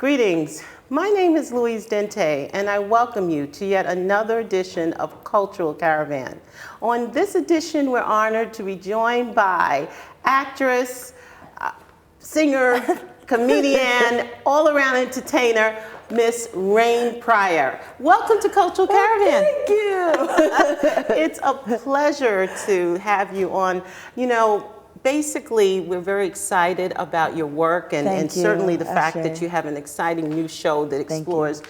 Greetings. My name is Louise Dente, and I welcome you to yet another edition of Cultural Caravan. On this edition, we're honored to be joined by actress, singer, comedian, all-around entertainer, Miss Rain Pryor. Welcome to Cultural Caravan. Thank you. It's a pleasure to have you on. You know, basically, we're very excited about your work and certainly the fact that you have an exciting new show that explores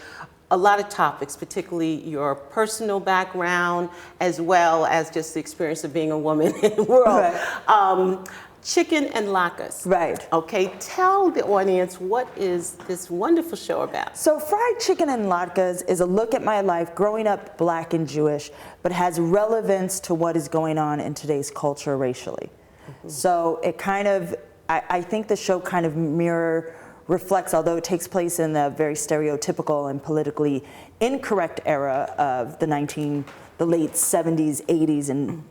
a lot of topics, particularly your personal background, as well as just the experience of being a woman in the world. Right. Chicken and latkes. Right. Okay, tell the audience, what is this wonderful show about? So Fried Chicken and Latkes is a look at my life growing up Black and Jewish, but has relevance to what is going on in today's culture racially. So it kind of, I think the show kind of reflects, although it takes place in the very stereotypical and politically incorrect era of the late 70s, 80s, and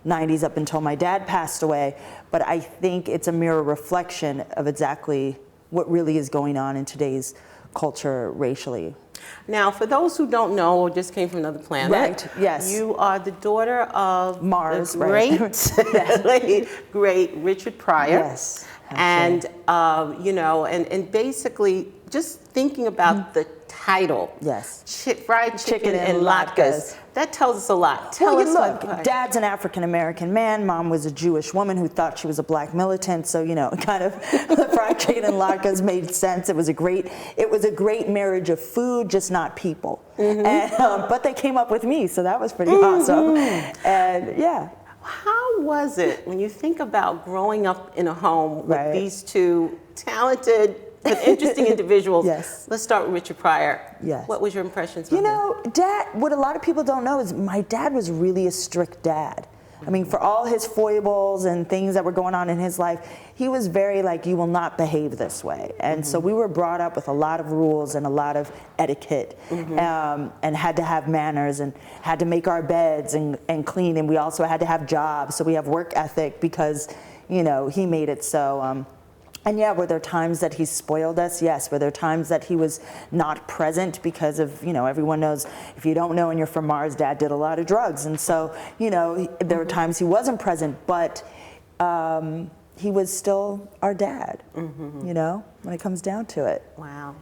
90s up until my dad passed away. But I think it's a mirror reflection of exactly what really is going on in today's culture racially. Now, for those who don't know or just came from another planet, right? Yes, you are the daughter of Mars, the great, great Richard Pryor. Yes, and and basically just thinking about the title. Yes, Fried Chicken and Latkes. That tells us a lot. Tell us. Look, Dad's an African-American man. Mom was a Jewish woman who thought she was a Black militant. So, kind of Fried Chicken and Latkes made sense. It was a great marriage of food, just not people. And, but they came up with me, so that was pretty awesome. And yeah. How was it when you think about growing up in a home with these two talented but interesting individuals? Yes. Let's start with Richard Pryor. Yes. What was your impressions of him? Dad, what a lot of people don't know is my dad was really a strict dad. I mean, for all his foibles and things that were going on in his life, he was very like, you will not behave this way. And so we were brought up with a lot of rules and a lot of etiquette, and had to have manners and had to make our beds and clean. And we also had to have jobs. So we have work ethic because, he made it so. And yeah, were there times that he spoiled us? Yes. Were there times that he was not present because of, everyone knows, if you don't know and you're from Mars, Dad did a lot of drugs. And so, there were times he wasn't present, but he was still our dad, when it comes down to it. Wow.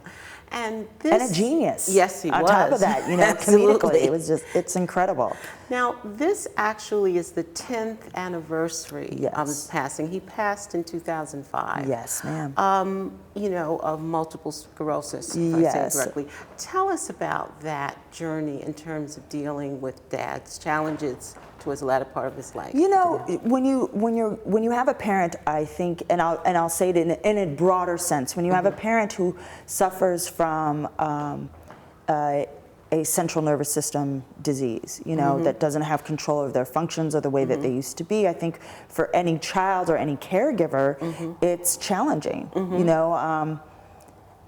And a genius. Yes, he was. On top of that, comedically, it's incredible. Now, this actually is the 10th anniversary of his passing. He passed in 2005. Yes, ma'am. Of multiple sclerosis, if I say correctly. Tell us about that journey in terms of dealing with Dad's challenges towards the latter part of his life. When you have a parent, I think, and I'll say it in a broader sense, when you have a parent who suffers from a central nervous system disease, that doesn't have control of their functions or the way that they used to be, I think for any child or any caregiver, it's challenging,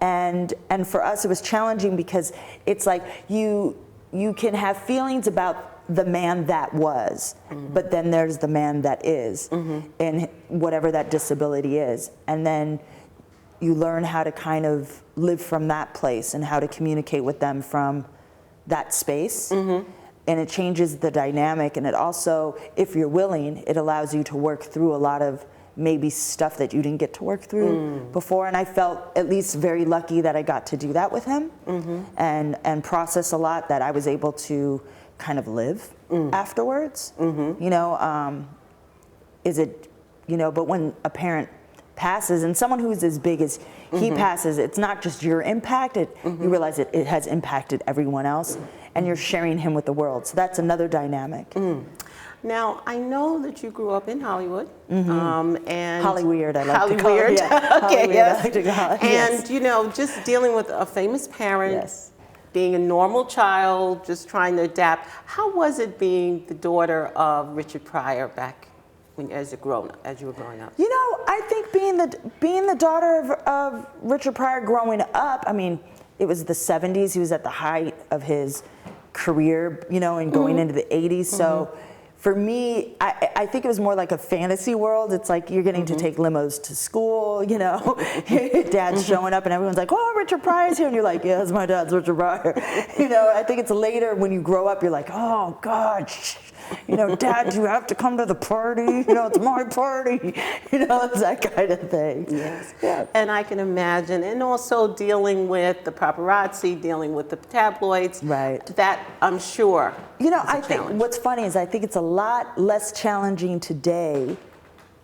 and for us it was challenging because it's like you can have feelings about the man that was, but then there's the man that is, and whatever that disability is. And then you learn how to kind of live from that place and how to communicate with them from that space. And it changes the dynamic. And it also, if you're willing, it allows you to work through a lot of maybe stuff that you didn't get to work through before. And I felt at least very lucky that I got to do that with him and process a lot that I was able to kind of live afterwards. But when a parent passes, and someone who's as big as he passes, it's not just your impact, you realize it has impacted everyone else, and you're sharing him with the world. So that's another dynamic. Now, I know that you grew up in Hollywood, and Hollyweird, I like Hollyweird. to call it. Yeah. Okay, Hollyweird, yes. I like to call it. And just dealing with a famous parent, being a normal child, just trying to adapt. How was it being the daughter of Richard Pryor back as you were growing up? I think being the daughter of Richard Pryor growing up, I mean, it was the 70s. He was at the height of his career, and going into the 80s. So for me, I think it was more like a fantasy world. It's like you're getting to take limos to school, you know. Dad's showing up and everyone's like, oh, Richard Pryor's here. And you're like, yeah, it's my dad's Richard Pryor. You know, I think it's later when you grow up, you're like, oh, God, you know, Dad, you have to come to the party. You know, it's my party. You know, it's that kind of thing. Yes. Yeah. And I can imagine. And also dealing with the paparazzi, dealing with the tabloids. Right. That, I'm sure, you know, I think what's funny is I think it's a lot less challenging today.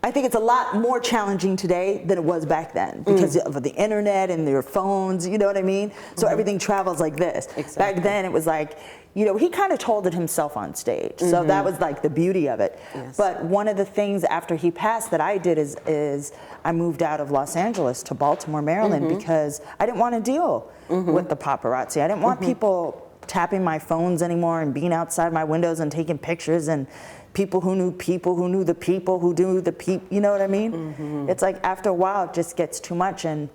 I think it's a lot more challenging today than it was back then because of the internet and your phones, you know what I mean? So everything travels like this. Exactly. Back then it was like, you know, he kind of told it himself on stage. So that was like the beauty of it. Yes. But one of the things after he passed that I did is I moved out of Los Angeles to Baltimore, Maryland because I didn't want to deal with the paparazzi. I didn't want people tapping my phones anymore and being outside my windows and taking pictures and people who knew the people who knew the people, you know what I mean? It's like after a while it just gets too much. And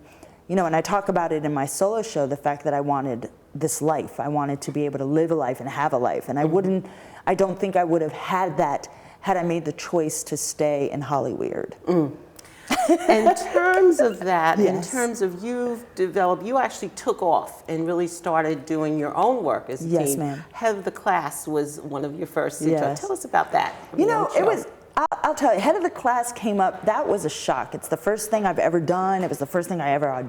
you know, and I talk about it in my solo show, the fact that I wanted this life. I wanted to be able to live a life and have a life. And I don't think I would have had that had I made the choice to stay in Hollywood. In terms of that, Yes. in terms of you actually took off and really started doing your own work as a Yes, teen. ma'am. Head of the Class was one of your first intros. Yes. Tell us about that. You know, it was, I'll tell you, Head of the Class came up, that was a shock. It's the first thing I've ever done. It was the first thing I ever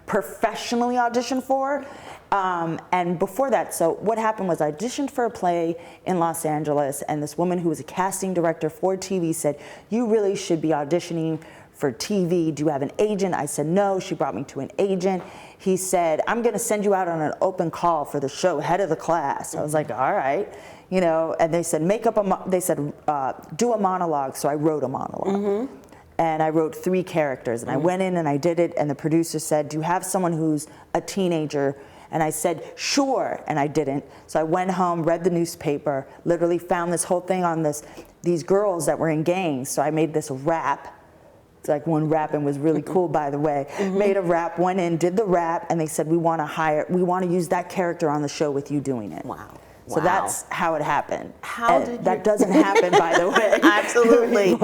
professionally auditioned for. And before that, so what happened was I auditioned for a play in Los Angeles, and this woman who was a casting director for TV said, you really should be auditioning for TV. Do you have an agent? I said no. She brought me to an agent. He said, I'm going to send you out on an open call for the show Head of the Class. I was like, all right. You know, and they said, do a monologue. So I wrote a monologue. And I wrote 3 characters. And I went in and I did it. And the producer said, do you have someone who's a teenager? And I said, sure. And I didn't. So I went home, read the newspaper, literally found this whole thing on these girls that were in gangs. So I made this rap. It's like one rapping was really cool, by the way. Made a rap, went in, did the rap, and they said, we want to use that character on the show with you doing it. Wow. So that's how it happened. That doesn't happen, by the way. Absolutely.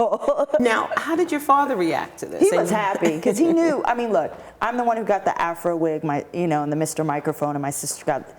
Now, how did your father react to this? He was happy because he knew. I mean, look, I'm the one who got the Afro wig, and the Mr. Microphone, and my sister got,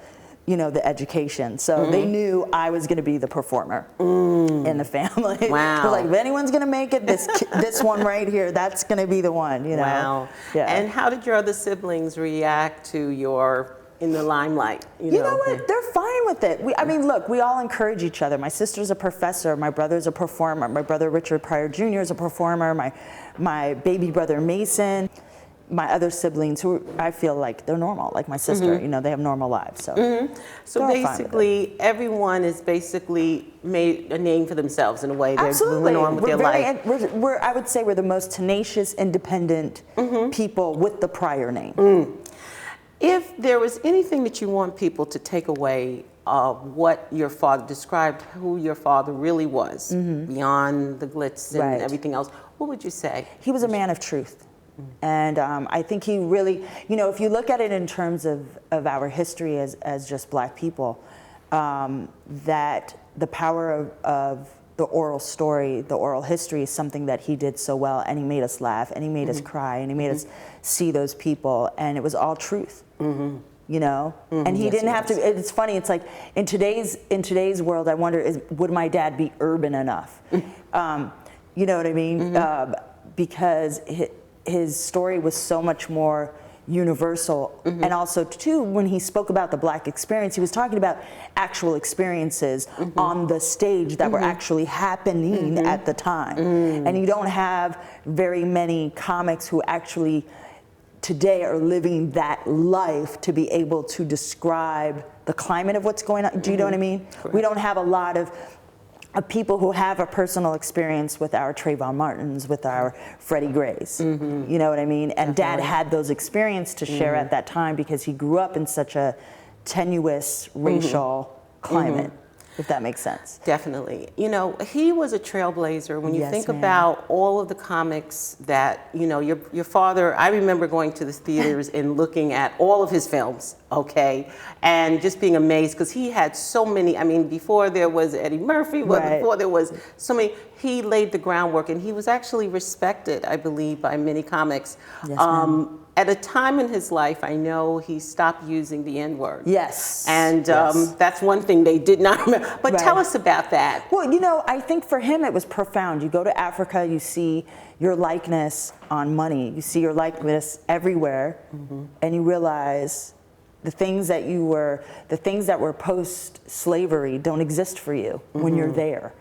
the education. So they knew I was going to be the performer in the family. Wow. They're like, if anyone's going to make it, this one right here, that's going to be the one. Wow. Yeah. And how did your other siblings react to your in the limelight? You know what? They're fine with it. I mean, look, we all encourage each other. My sister's a professor. My brother's a performer. My brother Richard Pryor Jr. is a performer. My baby brother Mason. My other siblings, who I feel like they're normal, like my sister, they have normal lives. So, so basically, everyone is basically made a name for themselves in a way. They're moving on with their life. I would say we're the most tenacious, independent people with the Pryor name. If there was anything that you want people to take away of what your father described, who your father really was, beyond the glitz and everything else, what would you say? He was a man of truth. And I think he really, if you look at it in terms of our history as just Black people, that the power of the oral story, the oral history is something that he did so well, and he made us laugh, and he made us cry, and he made us see those people, and it was all truth. And he didn't have to. It's funny. It's like in today's world, I wonder, would my dad be urban enough? You know what I mean? Because his story was so much more universal, and also too, when he spoke about the Black experience, he was talking about actual experiences on the stage that were actually happening at the time. And you don't have very many comics who actually today are living that life to be able to describe the climate of what's going on. Do you know what I mean? Correct. We don't have a lot of people who have a personal experience with our Trayvon Martins, with our Freddie Grays. You know what I mean? And Dad had those experiences to share at that time because he grew up in such a tenuous racial climate. if that makes sense. Definitely. You know, he was a trailblazer. When you Yes, think ma'am. about all of the comics that, you know, your father, I remember going to the theaters and looking at all of his films, okay, and just being amazed because he had so many. I mean, before there was Eddie Murphy, Right. before there was so many, he laid the groundwork, and he was actually respected, I believe, by many comics. Yes, ma'am. At a time in his life, I know he stopped using the N-word. Yes. And Yes. that's one thing they did not remember. But Right. tell us about that. Well, you know, I think for him it was profound. You go to Africa, you see your likeness on money, you see your likeness everywhere, and you realize the things that were post-slavery don't exist for you when you're there.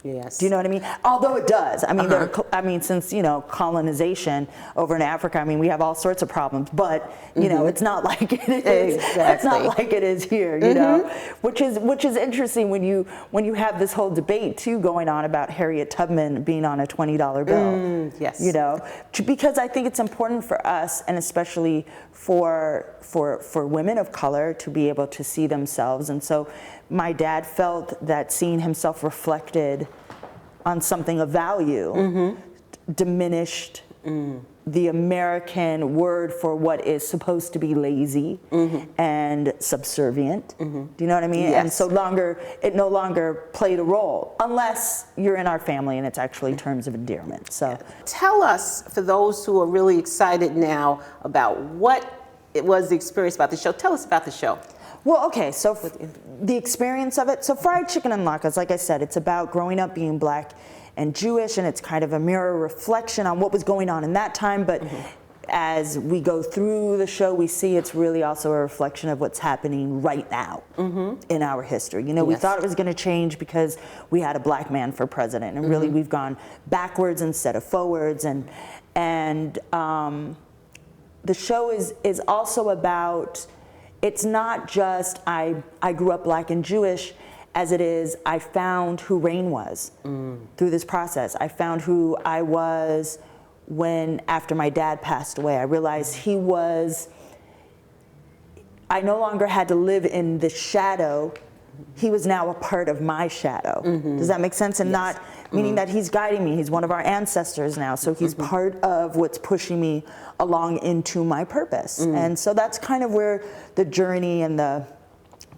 Yes. Do you know what I mean? Although it does. I mean, since, you know, colonization over in Africa, I mean, we have all sorts of problems, but, you know, it's not like it is. Exactly. It's not like it is here, you know, which is interesting when you have this whole debate too going on about Harriet Tubman being on a $20 bill. Yes. You know, because I think it's important for us, and especially for women of color, to be able to see themselves. And so my dad felt that seeing himself reflected on something of value diminished the American word for what is supposed to be lazy and subservient. Do you know what I mean? Yes. And so it no longer played a role, unless you're in our family and it's actually terms of endearment. So Tell us, for those who are really excited now about what it was the experience about the show, tell us about the show. Well, okay, so the experience of it. So Fried Chicken and Latkes, like I said, it's about growing up being black and Jewish, and it's kind of a mirror reflection on what was going on in that time. But as we go through the show, we see it's really also a reflection of what's happening right now in our history. You know, we thought it was going to change because we had a black man for president, and really we've gone backwards instead of forwards. And the show is also about, it's not just I grew up black and Jewish, as it is I found who Rain was through this process. I found who I was after my dad passed away. I realized I no longer had to live in the shadow. He was now a part of my shadow. Does that make sense? And not meaning that he's guiding me. He's one of our ancestors now, so he's part of what's pushing me along into my purpose. And so that's kind of where the journey and the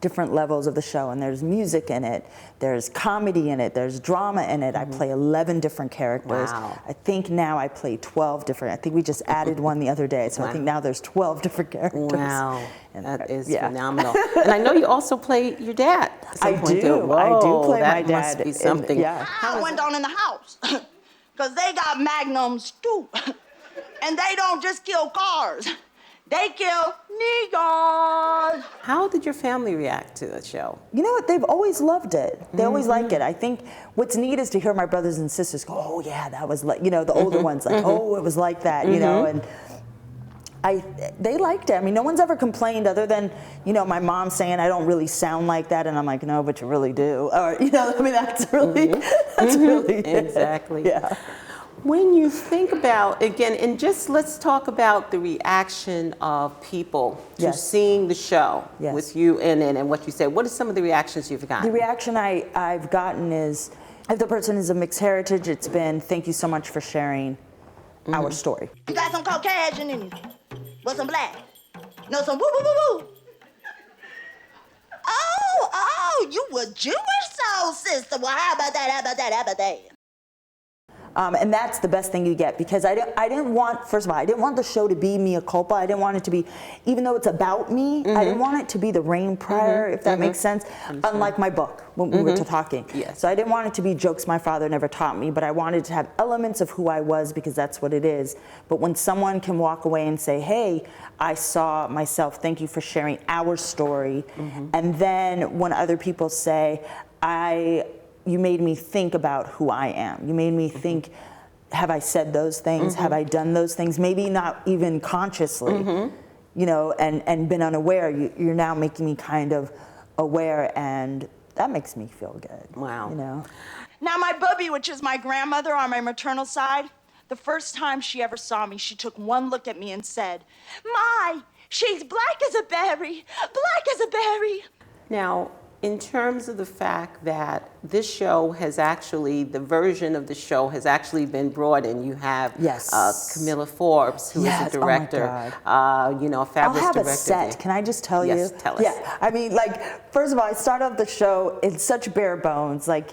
different levels of the show, and there's music in it, there's comedy in it, there's drama in it. I play 11 different characters. Wow. I think now I play 12 different, I think we just added one the other day, so I think now there's 12 different characters. Wow, And that is phenomenal. And I know you also play your dad at some point too. Whoa, I do play my dad. That must be something. I went on in the house, because they got magnums too. And they don't just kill cars, they kill niggas. How did your family react to the show? You know what? They've always loved it. They always like it. I think what's neat is to hear my brothers and sisters go, "Oh yeah, that was like," you know, the older ones like, "Oh, it was like that," you know, and they liked it. I mean, no one's ever complained other than, you know, my mom saying I don't really sound like that, and I'm like, "No, but you really do." Or, you know, I mean, that's really Exactly. Yeah. When you think about, again, and just let's talk about the reaction of people to seeing the show with you in it and what you said. What are some of the reactions you've gotten? The reaction I've gotten is, if the person is of mixed heritage, it's been, "Thank you so much for sharing our story." You got some Caucasian in you, but some black. No, some woo woo woo woo. Oh, you were Jewish soul sister. Well, how about that, how about that, how about that? And that's the best thing you get, because I didn't want, first of all, I didn't want the show to be mea culpa. I didn't want it to be, even though it's about me, I didn't want it to be the Rain Pryor, if that makes sense, unlike my book when we were talking. Yes. So I didn't want it to be jokes my father never taught me, but I wanted to have elements of who I was, because that's what it is. But when someone can walk away and say, "Hey, I saw myself, thank you for sharing our story," and then when other people say, "You made me think about who I am. You made me think, have I said those things? Have I done those things?" Maybe not even consciously, you know, and been unaware. You're now making me kind of aware, and that makes me feel good. Wow. You know? Now my bubby, which is my grandmother on my maternal side, the first time she ever saw me, she took one look at me and said, "My, she's black as a berry, black as a berry." Now, in terms of the fact that this show has actually, the version of the show has actually been brought in. You have Camilla Forbes, who is the director, you know, a fabulous I'll have director. A set. Can I just tell you? Yes, tell us. Yeah, I mean, like, first of all, I started off the show in such bare bones, like,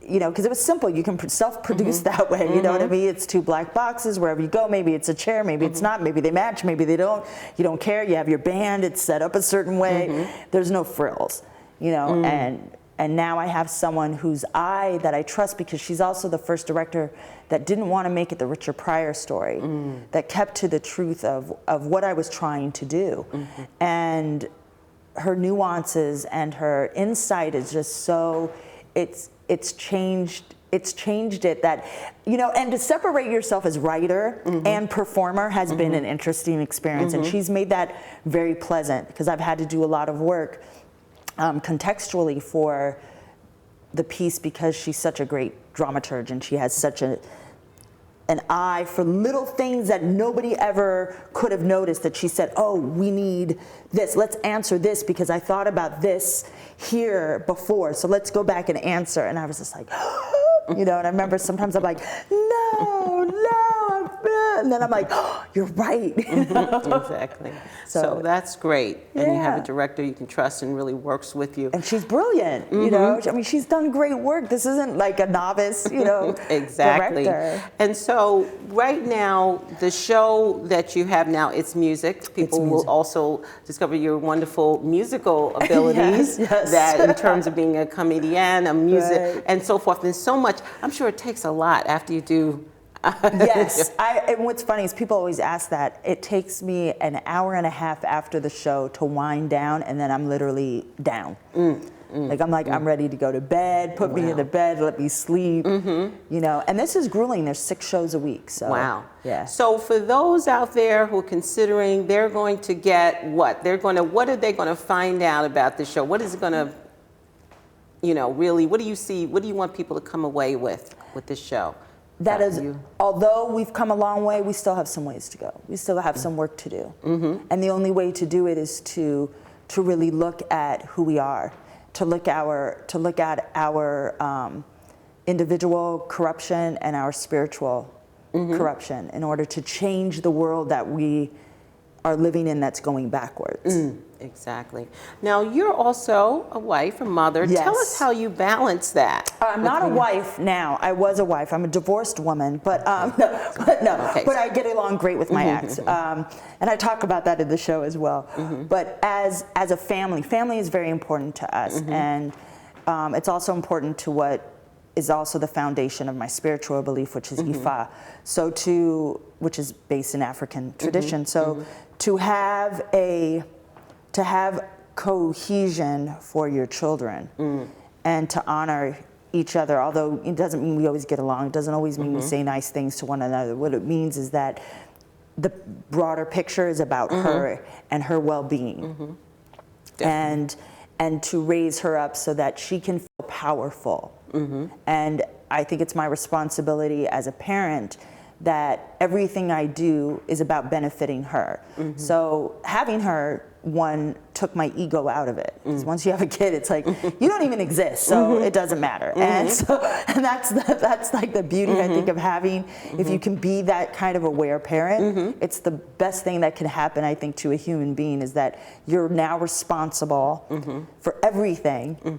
you know, because it was simple. You can self-produce that way. You know what I mean? It's 2 black boxes wherever you go. Maybe it's a chair. Maybe it's not. Maybe they match. Maybe they don't. You don't care. You have your band. It's set up a certain way. There's no frills. You know, and now I have someone whose eye that I trust, because she's also the first director that didn't want to make it the Richard Pryor story, that kept to the truth of what I was trying to do. And her nuances and her insight is just so, it's changed it that, you know, and to separate yourself as writer and performer has been an interesting experience. And she's made that very pleasant, because I've had to do a lot of work contextually for the piece, because she's such a great dramaturg and she has such an eye for little things that nobody ever could have noticed, that she said, oh, we need this, let's answer this because I thought about this here before, so let's go back and answer. And I was just like, you know, and I remember sometimes I'm like, no, and then I'm like, oh, you're right. Exactly. So that's great. And you have a director you can trust and really works with you. And she's brilliant, you know. I mean, she's done great work. This isn't like a novice, you know, director. And so right now, the show that you have now, it's music. People will also discover your wonderful musical abilities, that in terms of being a comedian, a music, and so forth. And so much, I'm sure it takes a lot after you do. Yes, and what's funny is people always ask that. It takes me an hour and a half after the show to wind down, and then I'm literally down. Like I'm ready to go to bed. Put me in the bed, let me sleep. You know, and this is grueling. There's 6 shows a week. So So for those out there who are considering, they're going to get what? What are they going to find out about the show? What is it going to, you know, really? What do you see? What do you want people to come away with this show? That is, although we've come a long way, we still have some ways to go. We still have some work to do. And the only way to do it is to really look at who we are, to look at our individual corruption and our spiritual corruption in order to change the world that we are living in that's going backwards. Exactly. Now, you're also a wife, a mother. Yes. Tell us how you balance that. I'm not a wife now. I was a wife. I'm a divorced woman, but I get along great with my ex. And I talk about that in the show as well. But as a family is very important to us. And it's also important to what is also the foundation of my spiritual belief, which is Ifa. So which is based in African tradition. So to have cohesion for your children and to honor each other, although it doesn't mean we always get along, it doesn't always mean we say nice things to one another. What it means is that the broader picture is about her and her well-being, and to raise her up so that she can feel powerful. And I think it's my responsibility as a parent that everything I do is about benefiting her. So having her, took my ego out of it. Because once you have a kid, it's like, you don't even exist, so it doesn't matter. And that's like the beauty, I think, of having, if you can be that kind of aware parent, it's the best thing that can happen, I think, to a human being, is that you're now responsible for everything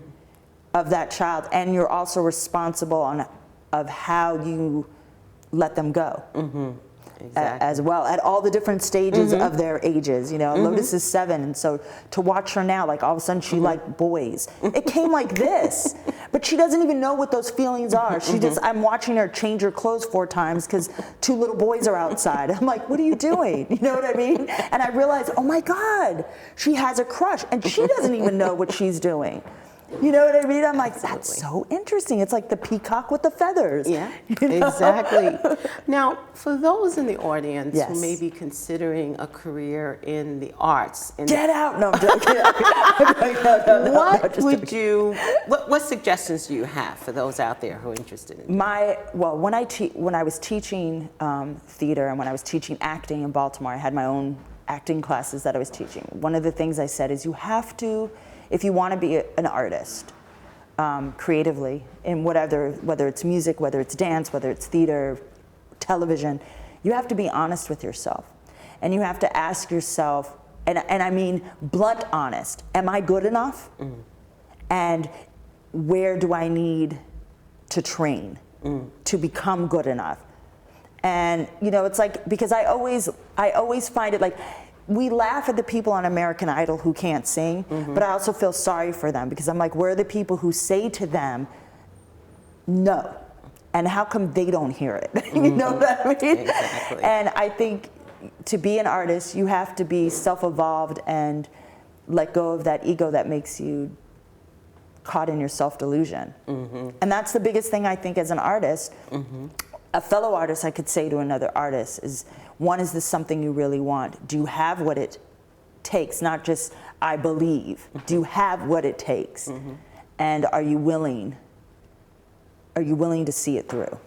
of that child, and you're also responsible of how you let them go. As well, at all the different stages of their ages. You know, Lotus is 7, and so to watch her now, like all of a sudden she liked boys. It came like this, but she doesn't even know what those feelings are. She I'm watching her change her clothes 4 times because 2 little boys are outside. I'm like, what are you doing? You know what I mean? And I realized, oh my God, she has a crush, and she doesn't even know what she's doing. You know what I mean? I'm like, that's so interesting. It's like the peacock with the feathers. Yeah, you know? Exactly. Now, for those in the audience who may be considering a career in the arts. Get out. No, I'm joking. What suggestions do you have for those out there who are interested in when I was teaching theater and when I was teaching acting in Baltimore, I had my own acting classes that I was teaching. One of the things I said is you have to if you want to be an artist, creatively, in whether it's music, whether it's dance, whether it's theater, television, you have to be honest with yourself. And you have to ask yourself, and I mean blunt honest, am I good enough? And where do I need to train to become good enough? And it's like, because I always find it like, we laugh at the people on American Idol who can't sing, but I also feel sorry for them, because I'm like, where are the people who say to them, no? And how come they don't hear it? You know what I mean? Exactly. And I think to be an artist, you have to be self-evolved and let go of that ego that makes you caught in your self-delusion. And that's the biggest thing I think as an artist. A fellow artist, I could say to another artist is, one, is this something you really want? Do you have what it takes? Not just, I believe. Do you have what it takes? And are you willing to see it through?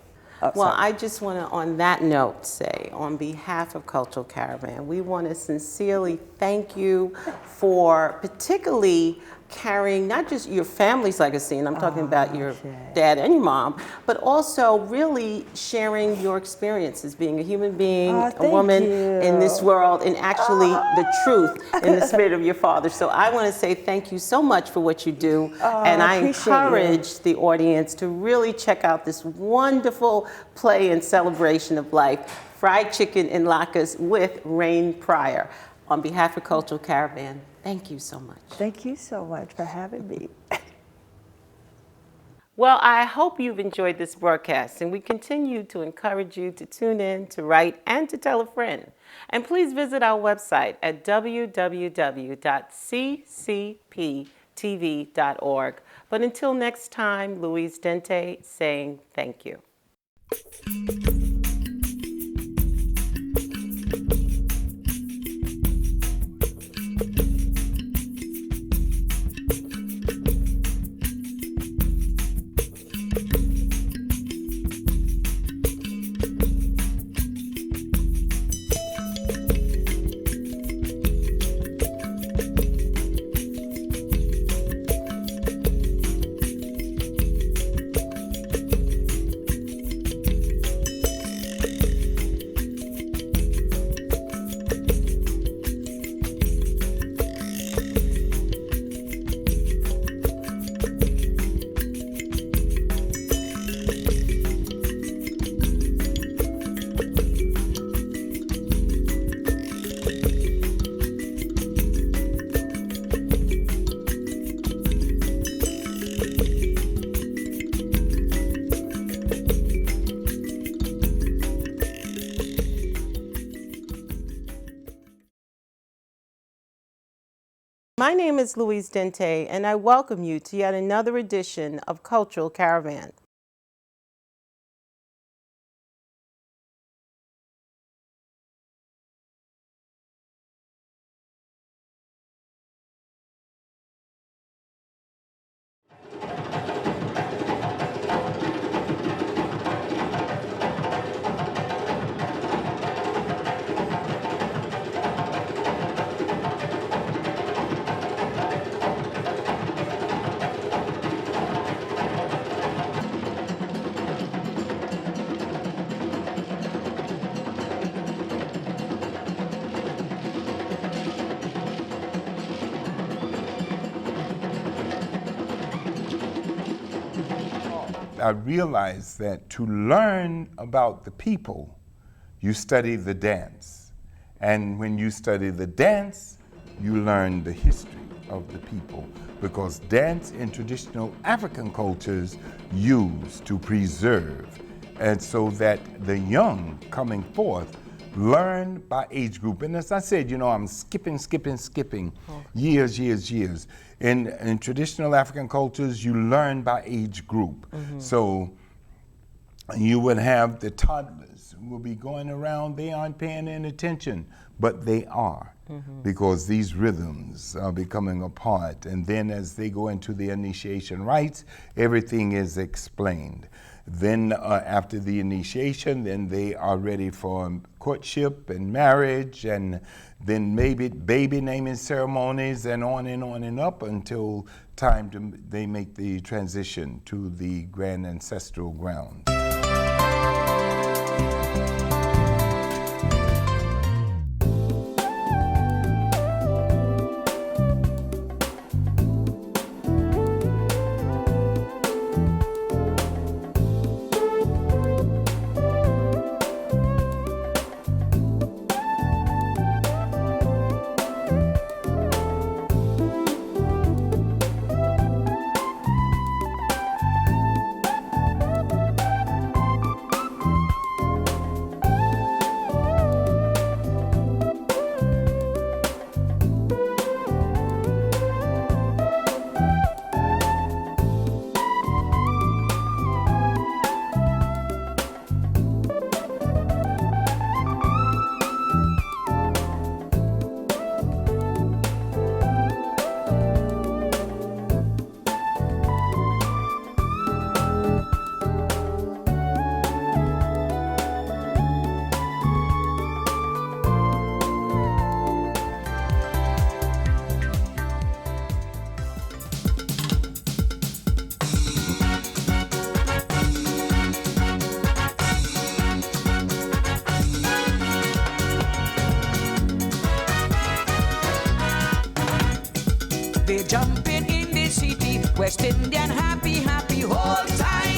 Well, I just want to, on that note, say, on behalf of Cultural Caravan, we want to sincerely thank you for particularly carrying not just your family's legacy, and I'm talking about your dad and your mom, but also really sharing your experiences, being a human being, a woman in this world, and actually the truth in the spirit of your father. So I want to say thank you so much for what you do, and I encourage the audience to really check out this wonderful play and celebration of life, Fried Chicken in Latkes with Rain Pryor. On behalf of Cultural Caravan, thank you so much. Thank you so much for having me. Well, I hope you've enjoyed this broadcast, and we continue to encourage you to tune in, to write, and to tell a friend. And please visit our website at www.ccptv.org. But until next time, Louise Dente saying thank you. My name is Louise Dente, and I welcome you to yet another edition of Cultural Caravan. I realized that to learn about the people, you study the dance. And when you study the dance, you learn the history of the people, because dance in traditional African cultures used to preserve, and so that the young coming forth learn by age group. And as I said, I'm skipping years. In traditional African cultures, you learn by age group. So you would have the toddlers who will be going around, they aren't paying any attention, but they are, because these rhythms are becoming a part. And then as they go into the initiation rites, everything is explained. Then after the initiation, then they are ready for courtship and marriage, and then maybe baby naming ceremonies, and on and up until they make the transition to the grand ancestral grounds. They jumping in the city, West Indian happy, happy whole time.